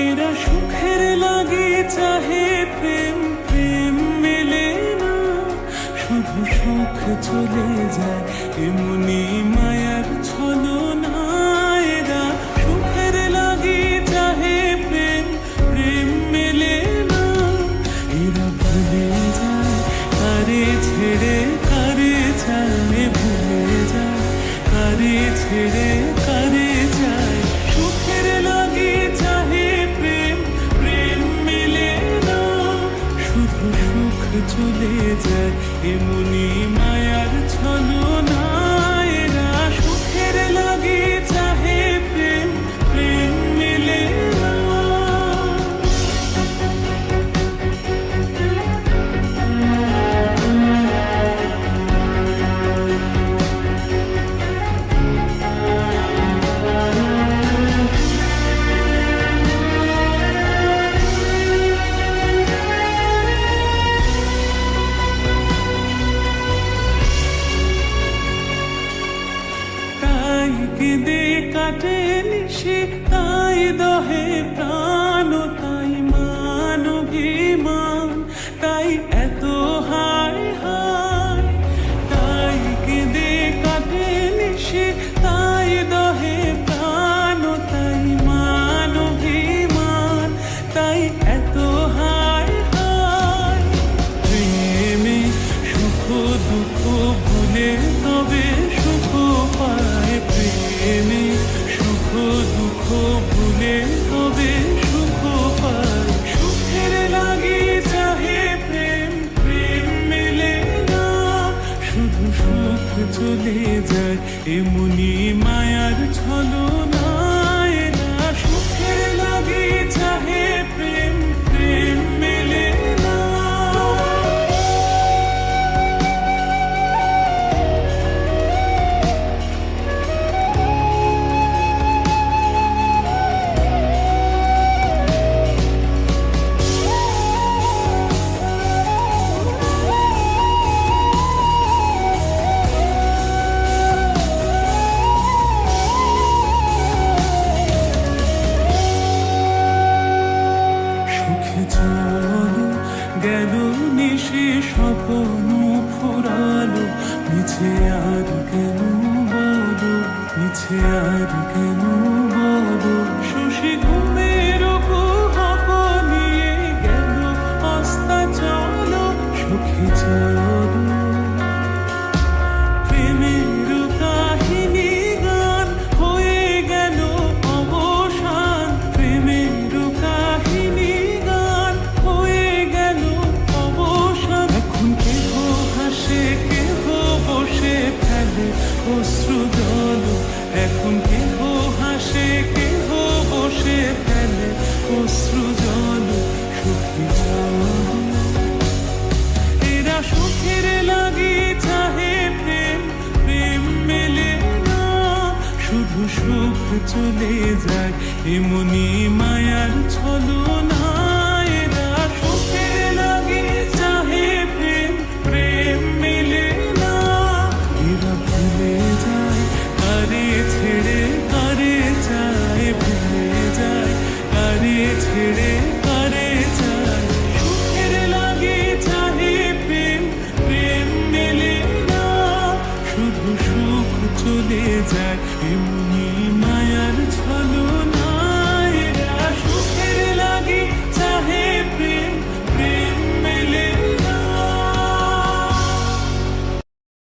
এরা সুখের লাগে চাহে প্রেম, প্রেম মেলে না, শুধু সুখ চলে যায় এমনি মায়ার ছলনা। এরা সুখের লাগে চাহে প্রেম, প্রেম মেলে না, এরা ভুলে যায় কারে ছেড়ে কারে চায়, ভুলে যায় কারে ছেড়ে কারে চায়। সুখের লাগে চাহে প্রেম, প্রেম মেলে না, শুধু সুখ চলে যায় এমনি মায়ার ছলনা। এরা সুখের লাগে চাহে প্রেম, প্রেম মেলে না। তাই কেঁদে কাটে নিশি, তাই দহে প্রাণ, তাই মান অভিমান, তাই এত হায় হায়। তাই কেঁদে কাটে নিশি, তাই দহে প্রাণ, তাই মান অভিমান, তাই এত হায় হায়। প্রেমে সুখ দুঃখ ভুলে তবে সুখ পায়, প্রেমে সুখ দুঃখ ভুলে তবে সুখ পায়। সুখের লাগে চাহে প্রেম, প্রেম মেলে না, শুধু সুখ চলে যায় এমনি মায়ার ছলনা। এরা সুখের লাগে চাহে প্রেম, প্রেম মেলে না। সুখে চলো গেল নিশি, স্বপ্ন ফুরালো, মিছে আর কেন বলো, মিছে আর কেন বলো। শশী ঘুমের কুহক নিয়ে গেল অস্তা চলো, সুখে চলো। প্রেমের কাহিনী গান হয়ে গেল অবসান, প্রেমের কাহিনী গান হয়ে গেল অবসান। এখন কেহ হাসে কেহ বসে ফেলে অশ্রু জল, এখন কেহ হাসে কেহ বসে ফেলে অশ্রু জল। সুখী চলো, এরা সুখের লাগে চাহে প্রেম, প্রেম মেলে না, শুধু সুখ চলে যায় এমনি মায়ার ছলনা।